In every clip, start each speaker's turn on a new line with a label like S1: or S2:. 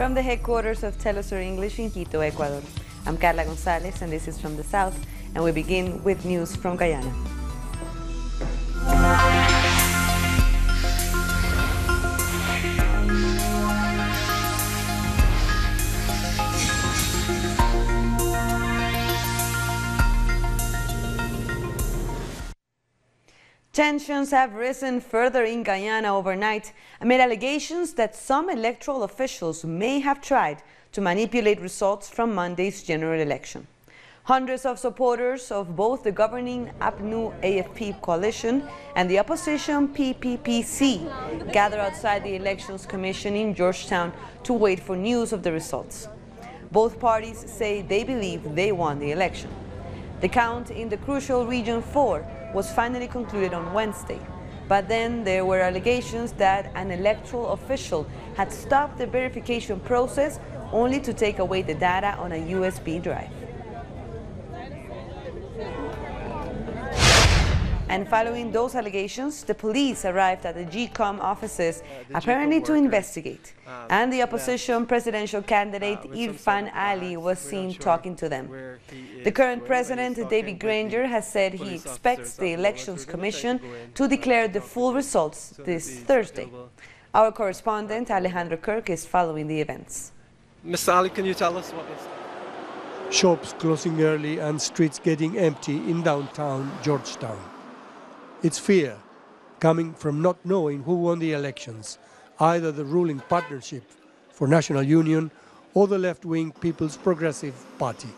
S1: From the headquarters of Telesur English in Quito, Ecuador, I'm Carla Gonzalez, and this is From the South, and we begin with news from Guyana. Tensions have risen further in Guyana overnight amid allegations that some electoral officials may have tried to manipulate results from Monday's general election. Hundreds of supporters of both the governing APNU-AFP coalition and the opposition PPPC gathered outside the Elections Commission in Georgetown to wait for news of the results. Both parties say they believe they won the election. The count in the crucial Region 4 was finally concluded on Wednesday, but then there were allegations that an electoral official had stopped the verification process only to take away the data on a USB drive. And following those allegations, the police arrived at the GCOM offices apparently to investigate, and the opposition presidential candidate Irfan Ali was seen talking to them. The current president, David Granger, has said he expects the Elections Commission to declare the full results this Thursday. Our correspondent, Alejandro Kirk, is following the events.
S2: Mr. Ali, can you tell us what this?
S3: Shops closing early and streets getting empty in downtown Georgetown. It's fear coming from not knowing who won the elections, either the ruling Partnership for National Union or the left-wing People's Progressive Party.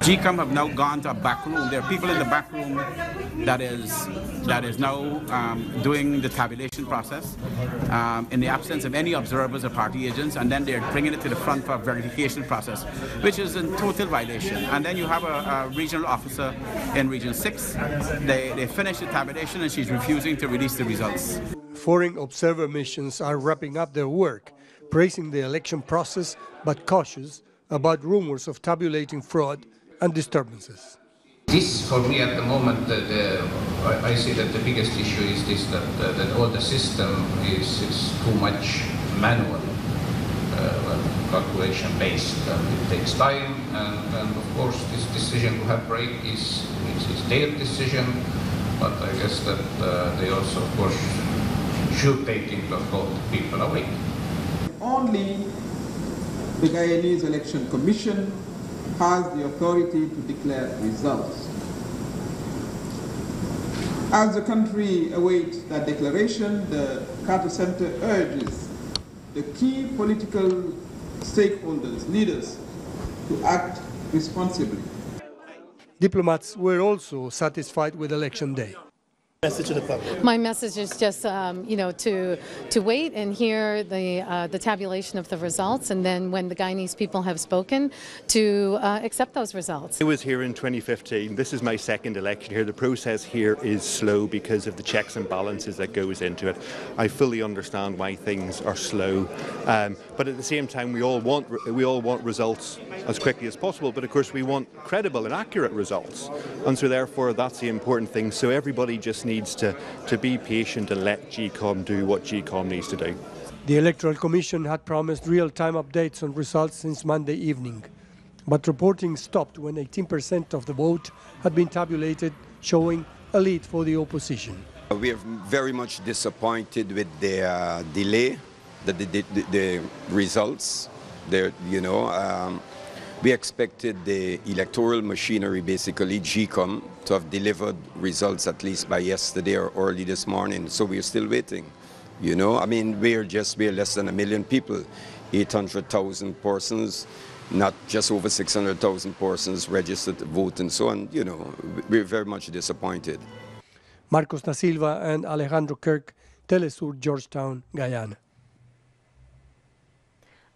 S4: GCOM have now gone to a back room. There are people in the back room that is now doing the tabulation process in the absence of any observers or party agents, and then they're bringing it to the front for a verification process, which is in total violation. And then you have a regional officer in Region 6. They finish the tabulation and she's refusing to release the results.
S3: Foreign observer missions are wrapping up their work, praising the election process, but cautious about rumors of tabulating fraud and disturbances.
S5: This, for me, at the moment, I see that the biggest issue is this, that all the system is too much manual, calculation-based. It takes time, and of course, this decision to have break is their decision, but I guess that they also, of course, should take into account people awake.
S6: Only the Guyanese Election Commission has the authority to declare results. As the country awaits that declaration, the Carter Center urges the key political stakeholders, leaders, to act responsibly.
S3: Diplomats were also satisfied with Election Day.
S7: Message to the public.
S8: My message is just, to wait and hear the tabulation of the results, and then when the Guyanese people have spoken, to accept those results.
S7: I was here in 2015. This is my second election here. The process here is slow because of the checks and balances that goes into it. I fully understand why things are slow, but at the same time, we all want results as quickly as possible. But of course, we want credible and accurate results, and so therefore, that's the important thing. So everybody just needs to be patient and let GCOM do what GCOM needs to do.
S3: The Electoral Commission had promised real-time updates on results since Monday evening, but reporting stopped when 18% of the vote had been tabulated, showing a lead for the opposition.
S9: We are very much disappointed with the delay, the results. We expected the electoral machinery, basically GCOM, to have delivered results at least by yesterday or early this morning. So we're still waiting. I mean, we're less than 1 million people, 800,000 persons, not just over 600,000 persons registered to vote and so on. We're very much disappointed.
S3: Marcos da Silva and Alejandro Kirk, Telesur, Georgetown, Guyana.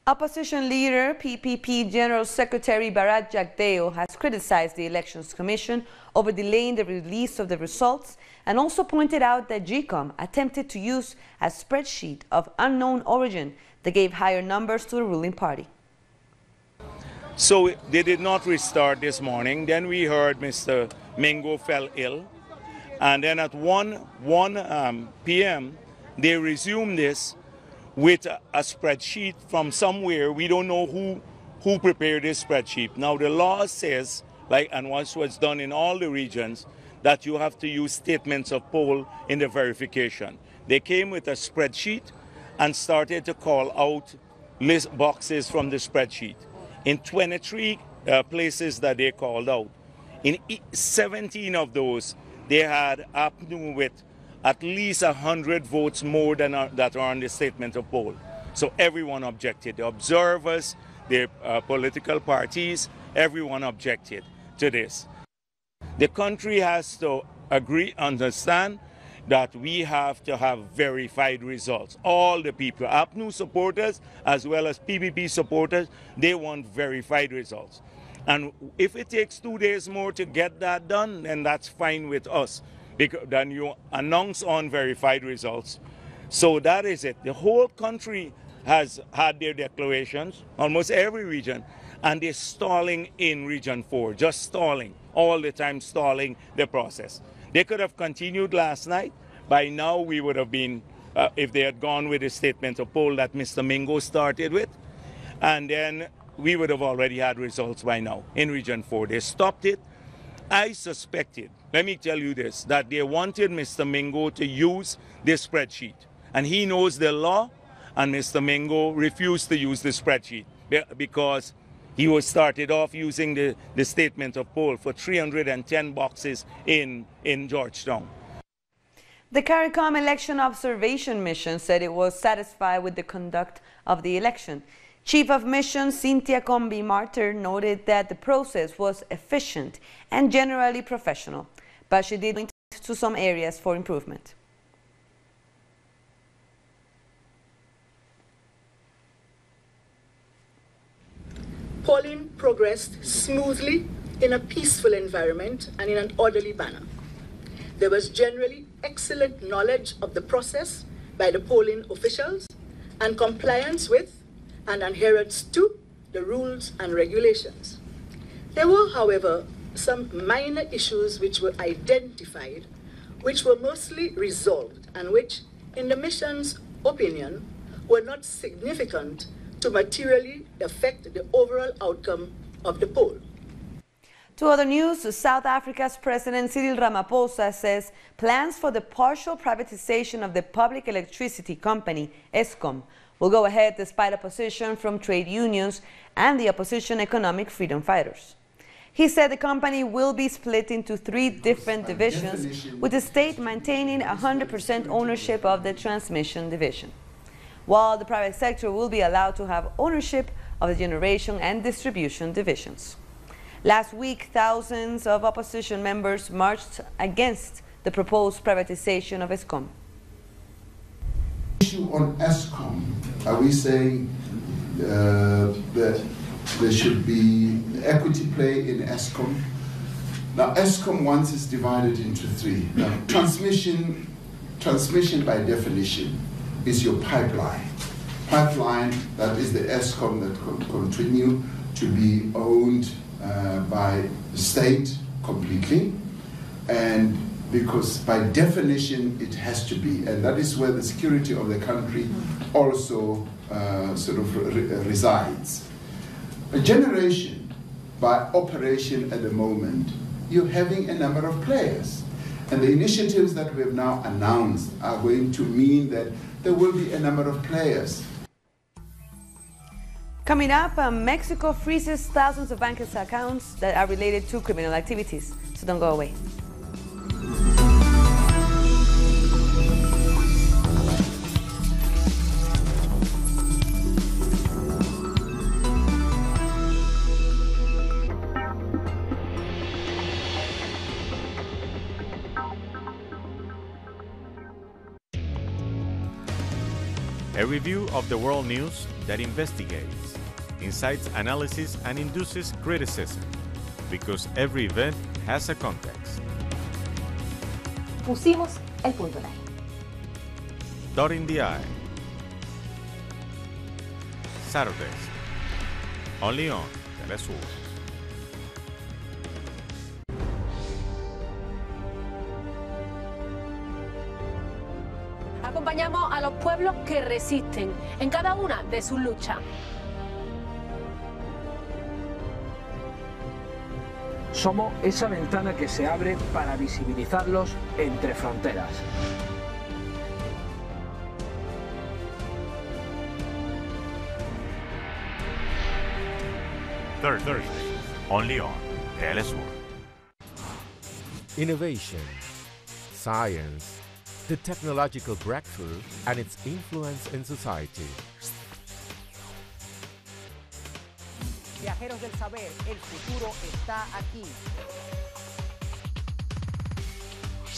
S1: Opposition leader, PPP General Secretary Bharat Jagdeo has criticized the Elections Commission over delaying the release of the results, and also pointed out that GCOM attempted to use a spreadsheet of unknown origin that gave higher numbers to the ruling party.
S10: So they did not restart this morning. Then we heard Mr. Mingo fell ill, and then at 1 p.m. they resumed this with a spreadsheet from somewhere. We don't know who prepared this spreadsheet. Now the law says, like, and once was done in all the regions, that you have to use statements of poll in the verification. They came with a spreadsheet and started to call out list boxes from the spreadsheet. In 23 places that they called out, in 17 of those, they had APNU with at least 100 votes more than that are on the statement of poll. So everyone objected. The observers, the political parties, everyone objected to this. The country has to understand that we have to have verified results. All the people, APNU supporters as well as PPP supporters, they want verified results. And if it takes 2 days more to get that done, then that's fine with us, because then you announce on verified results. So that is it. The whole country has had their declarations, almost every region, and they're stalling in Region 4, just stalling, all the time stalling the process. They could have continued last night. By now we would have been, if they had gone with the statement of poll that Mr. Mingo started with, and then we would have already had results by now in Region 4. They stopped it. I suspected, let me tell you this, that they wanted Mr. Mingo to use this spreadsheet. And he knows the law, and Mr. Mingo refused to use the spreadsheet because he was started off using the statement of poll for 310 boxes in Georgetown.
S1: The CARICOM Election Observation Mission said it was satisfied with the conduct of the election. Chief of Mission Cynthia Combi Martyr noted that the process was efficient and generally professional, but she did point to some areas for improvement.
S11: Polling progressed smoothly in a peaceful environment and in an orderly manner. There was generally excellent knowledge of the process by the polling officials and compliance with and adherence to the rules and regulations. There were, however, some minor issues which were identified, which were mostly resolved and which, in the mission's opinion, were not significant to materially affect the overall outcome of the poll.
S1: To other news, South Africa's President Cyril Ramaphosa says plans for the partial privatization of the public electricity company, Eskom, will go ahead despite opposition from trade unions and the opposition economic freedom fighters. He said the company will be split into 3 different divisions, with the state maintaining 100% ownership of the transmission division, while the private sector will be allowed to have ownership of the generation and distribution divisions. Last week, thousands of opposition members marched against the proposed privatization of Eskom.
S12: Issue on Eskom, are we saying that there should be equity play in Eskom? Now, Eskom once is divided into 3. Now, transmission by definition is your pipeline. Pipeline, that is the Eskom that can continue to be owned by the state completely, and because by definition it has to be, and that is where the security of the country also resides. A generation by operation at the moment, you're having a number of players, and the initiatives that we have now announced are going to mean that there will be a number of players.
S1: Coming up, Mexico freezes thousands of bank accounts that are related to criminal activities. So don't go away.
S13: A review of the world news that investigates, incites analysis and induces criticism, because every event has a context.
S14: Pusimos el punto en ahí.
S13: Dot in the eye. Saturdays, only on Telesur.
S14: Acompañamos a los pueblos que resisten en cada una de sus luchas.
S15: Somos esa ventana que se abre para visibilizarlos entre fronteras.
S13: Thursday, only on FtS.
S16: Innovation, science, the technological breakthrough and its influence in society.
S17: Viajeros del saber, el futuro está aquí.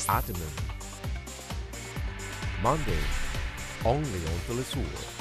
S16: Atomen. Monday, only on FtS.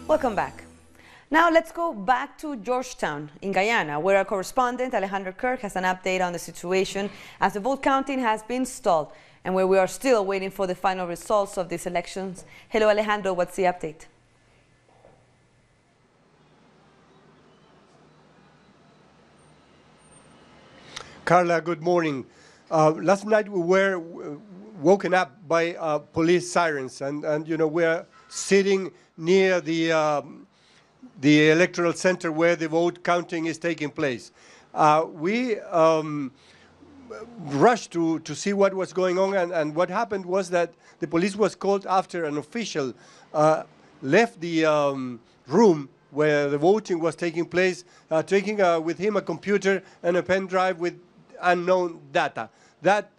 S1: Welcome back. Now let's go back to Georgetown in Guyana, where our correspondent Alejandro Kirk has an update on the situation as the vote counting has been stalled and where we are still waiting for the final results of these elections. Hello Alejandro, what's the update?
S3: Carla, good morning. Last night we were woken up by police sirens, and you know, we're sitting near the electoral center where the vote counting is taking place. We rushed to see what was going on, and what happened was that the police was called after an official left the room where the voting was taking place, taking with him a computer and a pen drive with unknown data. That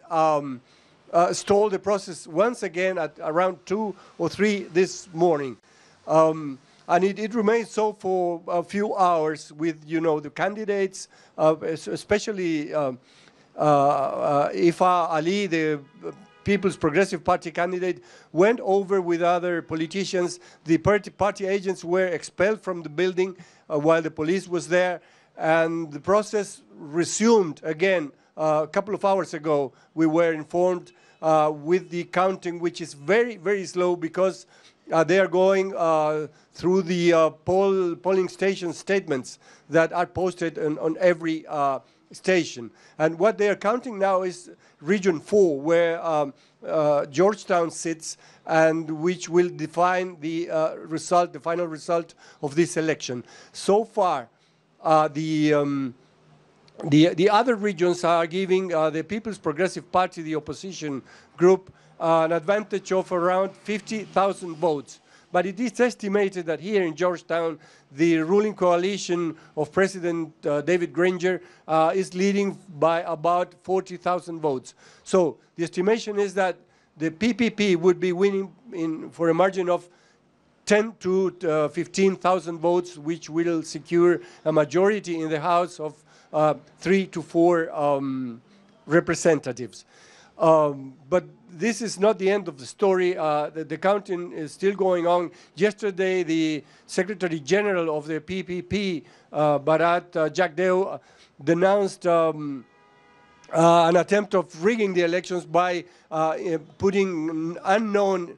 S3: stalled the process once again at around 2 or 3 this morning. And it remained so for a few hours with, you know, the candidates, especially Ifa Ali, the People's Progressive Party candidate, went over with other politicians. The party agents were expelled from the building while the police was there, and the process resumed again a couple of hours ago. We were informed with the counting, which is very, very slow because they are going through the polling station statements that are posted on every station. And what they are counting now is Region 4, where Georgetown sits, and which will define the result, the final result of this election. So far, the other regions are giving the People's Progressive Party, the opposition group, an advantage of around 50,000 votes. But it is estimated that here in Georgetown, the ruling coalition of President David Granger is leading by about 40,000 votes. So the estimation is that the PPP would be winning for a margin of 10 to 15,000 votes, which will secure a majority in the House of 3 to 4 representatives. But this is not the end of the story. The counting is still going on. Yesterday, the Secretary General of the PPP, Bharat Jagdeo, denounced an attempt of rigging the elections by putting unknown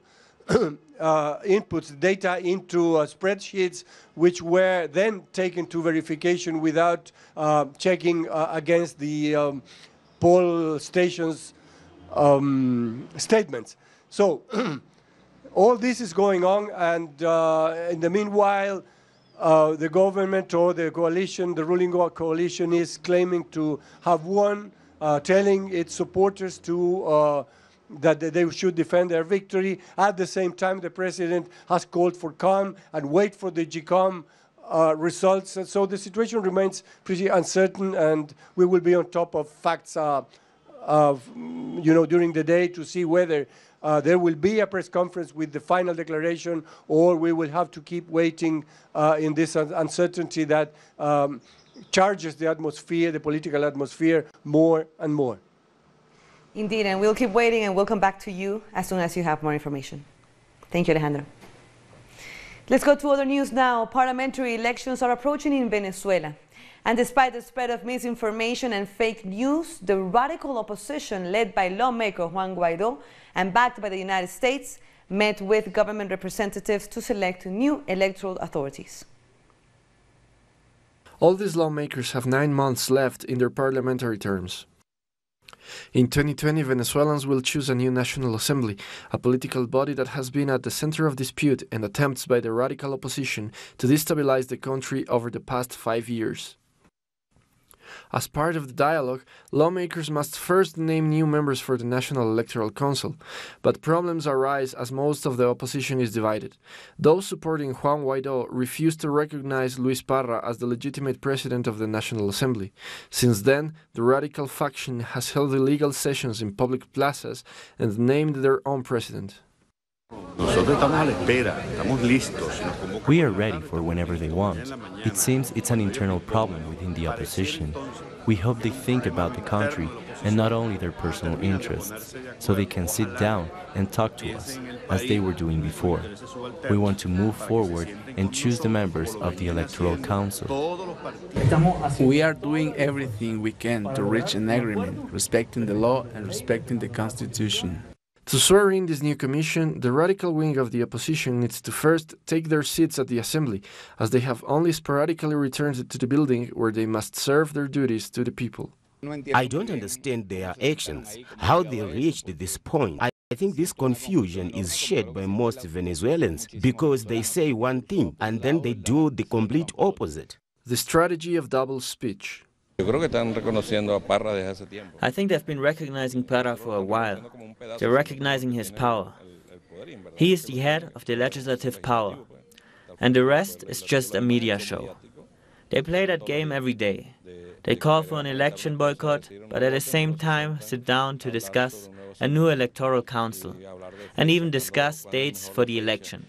S3: inputs, data into spreadsheets, which were then taken to verification without checking against the poll stations' statements. So all this is going on, and in the meanwhile, the government or the coalition, the ruling coalition, is claiming to have won, telling its supporters to that they should defend their victory. At the same time, the president has called for calm and wait for the GCOM results. And so the situation remains pretty uncertain, and we will be on top of facts, during the day to see whether there will be a press conference with the final declaration, or we will have to keep waiting in this uncertainty that charges the atmosphere, the political atmosphere, more and more.
S1: Indeed, and we'll keep waiting and we'll come back to you as soon as you have more information. Thank you, Alejandro. Let's go to other news now. Parliamentary elections are approaching in Venezuela. And despite the spread of misinformation and fake news, the radical opposition led by lawmaker Juan Guaidó and backed by the United States met with government representatives to select new electoral authorities.
S18: All these lawmakers have 9 months left in their parliamentary terms. In 2020, Venezuelans will choose a new National Assembly, a political body that has been at the center of dispute and attempts by the radical opposition to destabilize the country over the past 5 years. As part of the dialogue, lawmakers must first name new members for the National Electoral Council, but problems arise as most of the opposition is divided. Those supporting Juan Guaidó refuse to recognize Luis Parra as the legitimate president of the National Assembly. Since then, the radical faction has held illegal sessions in public plazas and named their own president.
S19: We are ready for whenever they want. It seems it's an internal problem within the opposition. We hope they think about the country and not only their personal interests, so they can sit down and talk to us, as they were doing before. We want to move forward and choose the members of the Electoral Council.
S20: We are doing everything we can to reach an agreement, respecting the law and respecting the Constitution.
S18: To swear in this new commission, the radical wing of the opposition needs to first take their seats at the assembly, as they have only sporadically returned to the building where they must serve their duties to the people.
S21: I don't understand their actions, how they reached this point. I think this confusion is shared by most Venezuelans because they say one thing and then they do the complete opposite.
S18: The strategy of double speech.
S22: I think they've been recognizing Parra for a while. They're recognizing his power. He is the head of the legislative power, and the rest is just a media show. They play that game every day. They call for an election boycott, but at the same time sit down to discuss a new electoral council, and even discuss dates for the election.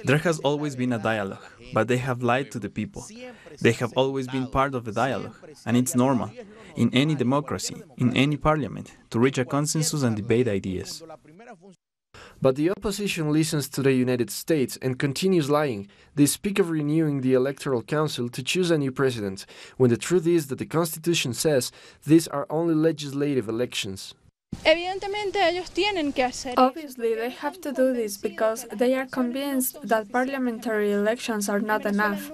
S23: There has always been a dialogue, but they have lied to the people. They have always been part of the dialogue, and it's normal, in any democracy, in any parliament, to reach a consensus and debate ideas.
S18: But the opposition listens to the United States and continues lying. They speak of renewing the Electoral Council to choose a new president, when the truth is that the Constitution says these are only legislative elections.
S24: Obviously, they have to do this because they are convinced that parliamentary elections are not enough.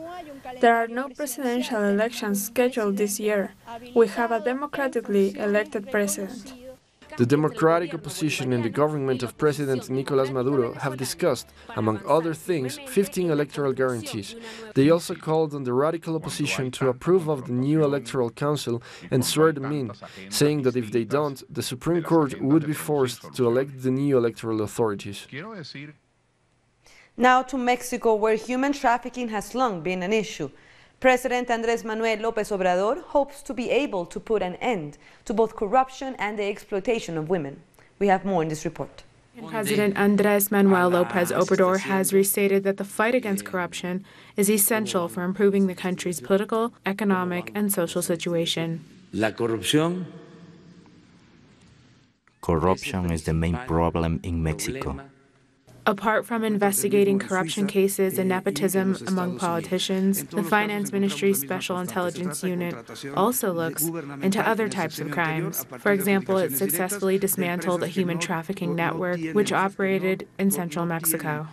S24: There are no presidential elections scheduled this year. We have a democratically elected president.
S18: The democratic opposition and the government of President Nicolás Maduro have discussed, among other things, 15 electoral guarantees. They also called on the radical opposition to approve of the new electoral council and swear them in, saying that if they don't, the Supreme Court would be forced to elect the new electoral authorities.
S1: Now to Mexico, where human trafficking has long been an issue. President Andrés Manuel López Obrador hopes to be able to put an end to both corruption and the exploitation of women. We have more in this report.
S24: President Andrés Manuel López Obrador has restated that the fight against corruption is essential for improving the country's political, economic, and social situation.
S25: Corruption is the main problem in Mexico.
S24: Apart from investigating corruption cases and nepotism among politicians, the Finance Ministry's Special Intelligence Unit also looks into other types of crimes. For example, it successfully dismantled a human trafficking network which operated in central Mexico.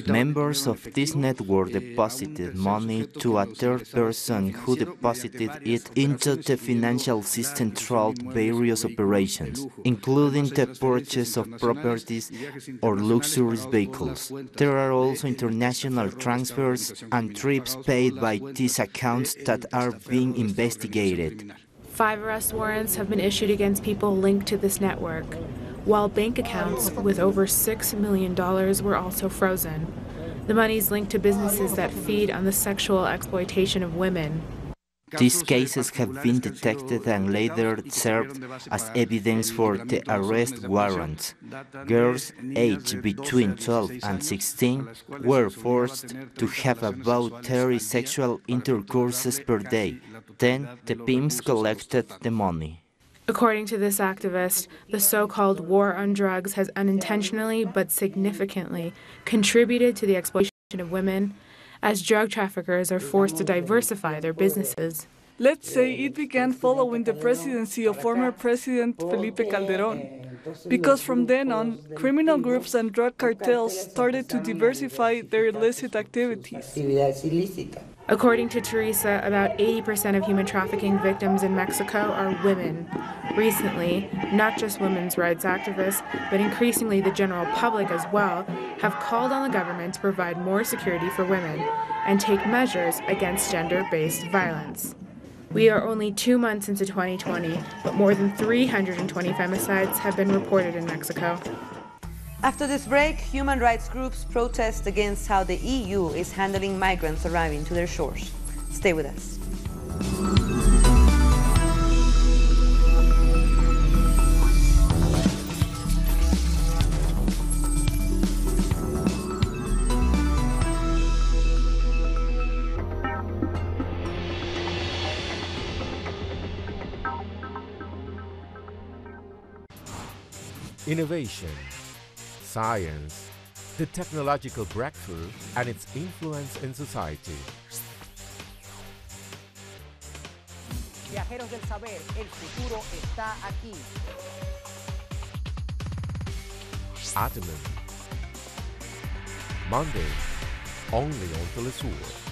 S25: Members of this network deposited money to a third person who deposited it into the financial system throughout various operations, including the purchase of properties or luxurious vehicles. There are also international transfers and trips paid by these accounts that are being investigated.
S24: 5 arrest warrants have been issued against people linked to this network, while bank accounts with over $6 million were also frozen. The money is linked to businesses that feed on the sexual exploitation of women.
S25: These cases have been detected and later served as evidence for the arrest warrants. Girls aged between 12 and 16 were forced to have about 30 sexual intercourses per day. Then the pimps collected the money.
S24: According to this activist, the so-called war on drugs has unintentionally but significantly contributed to the exploitation of women, as drug traffickers are forced to diversify their businesses.
S2: Let's say it began following the presidency of former President Felipe Calderón, because from then on, criminal groups and drug cartels started to diversify their illicit activities.
S24: According to Teresa, about 80% of human trafficking victims in Mexico are women. Recently, not just women's rights activists, but increasingly the general public as well, have called on the government to provide more security for women and take measures against gender-based violence. We are only 2 months into 2020, but more than 320 femicides have been reported in Mexico.
S1: After this break, human rights groups protest against how the EU is handling migrants arriving to their shores. Stay with us.
S16: Innovation, science, the technological breakthrough, and its influence in society.
S17: Viajeros del saber, el futuro está aquí.
S16: Atomen. Monday, only on Telesur.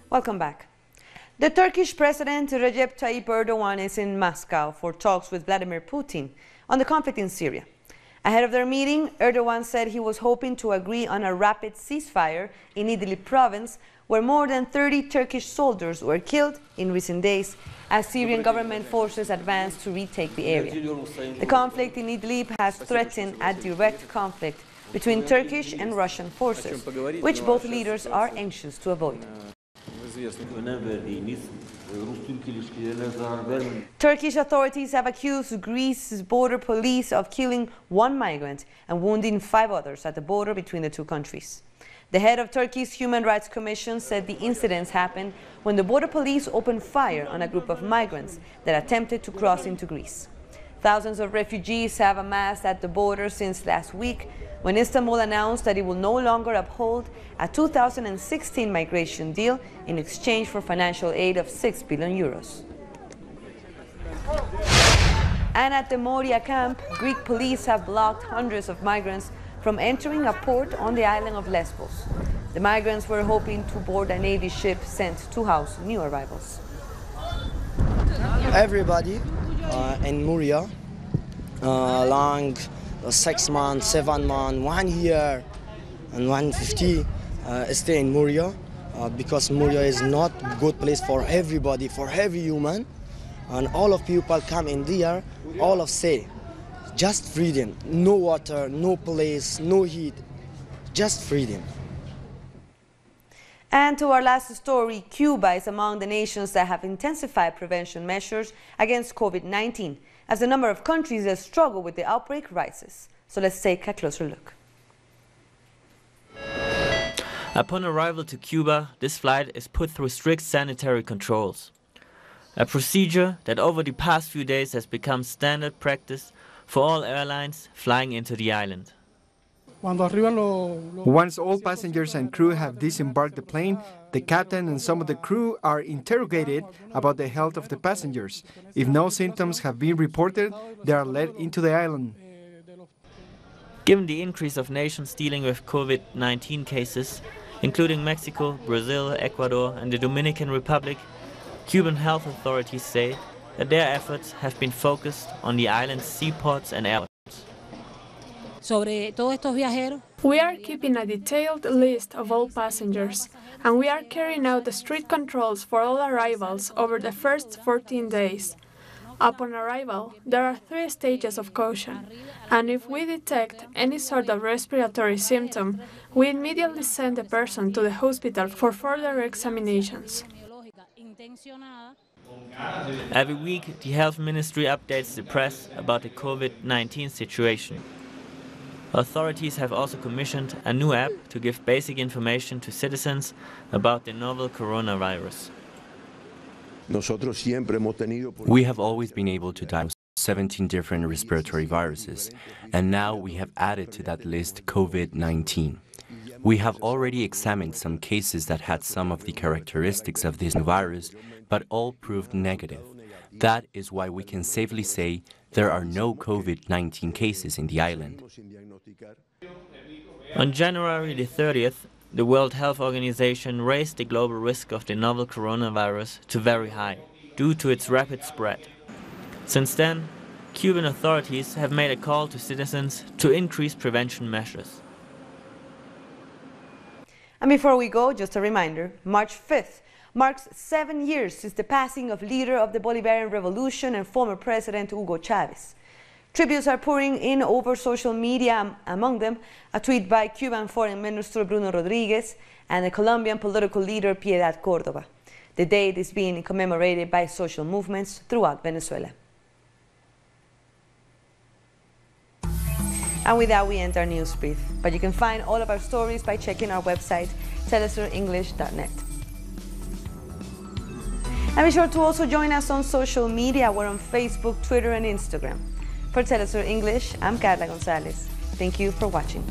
S1: Welcome back. The Turkish President Recep Tayyip Erdogan is in Moscow for talks with Vladimir Putin on the conflict in Syria. Ahead of their meeting, Erdogan said he was hoping to agree on a rapid ceasefire in Idlib province, where more than 30 Turkish soldiers were killed in recent days as Syrian government forces advanced to retake the area. The conflict in Idlib has threatened a direct conflict between Turkish and Russian forces, which both leaders are anxious to avoid. Turkish authorities have accused Greece's border police of killing 1 migrant and wounding 5 others at the border between the two countries. The head of Turkey's Human Rights Commission said the incidents happened when the border police opened fire on a group of migrants that attempted to cross into Greece. Thousands of refugees have amassed at the border since last week, when Istanbul announced that it will no longer uphold a 2016 migration deal in exchange for financial aid of 6 billion euros. And at the Moria camp, Greek police have blocked hundreds of migrants from entering a port on the island of Lesbos. The migrants were hoping to board a Navy ship sent to house new arrivals.
S4: Everybody in Moria, along 6 months, 7 months, 1 year, and 150 stay in Moria because Moria is not a good place for everybody, for every human. And all of people come in there, all of say, just freedom, no water, no place, no heat, just freedom.
S1: And to our last story, Cuba is among the nations that have intensified prevention measures against COVID-19, as the number of countries that struggle with the outbreak rises. So let's take a closer look.
S22: Upon arrival to Cuba, this flight is put through strict sanitary controls. A procedure that over the past few days has become standard practice for all airlines flying into the island.
S5: Once all passengers and crew have disembarked the plane, the captain and some of the crew are interrogated about the health of the passengers. If no symptoms have been reported, they are let into the island.
S22: Given the increase of nations dealing with COVID-19 cases, including Mexico, Brazil, Ecuador, and the Dominican Republic, Cuban health authorities say that their efforts have been focused on the island's seaports and airports.
S24: We are keeping a detailed list of all passengers, and we are carrying out the strict controls for all arrivals over the first 14 days. Upon arrival, there are 3 stages of caution, and if we detect any sort of respiratory symptom, we immediately send the person to the hospital for further examinations.
S22: Every week, the Health Ministry updates the press about the COVID-19 situation. Authorities have also commissioned a new app to give basic information to citizens about the novel coronavirus.
S19: We have always been able to diagnose 17 different respiratory viruses, and now we have added to that list COVID-19. We have already examined some cases that had some of the characteristics of this new virus, but all proved negative. That is why we can safely say there are no COVID-19 cases in the island.
S22: On January the 30th, the World Health Organization raised the global risk of the novel coronavirus to very high, due to its rapid spread. Since then, Cuban authorities have made a call to citizens to increase prevention measures.
S1: And before we go, just a reminder, March 5th marks 7 years since the passing of leader of the Bolivarian Revolution and former President Hugo Chavez. Tributes are pouring in over social media, among them a tweet by Cuban Foreign Minister Bruno Rodriguez and the Colombian political leader Piedad Córdoba. The date is being commemorated by social movements throughout Venezuela. And with that, we end our news brief. But you can find all of our stories by checking our website, telesurenglish.net. And be sure to also join us on social media. We're on Facebook, Twitter, and Instagram. For Telesur English, I'm Carla Gonzalez. Thank you for watching.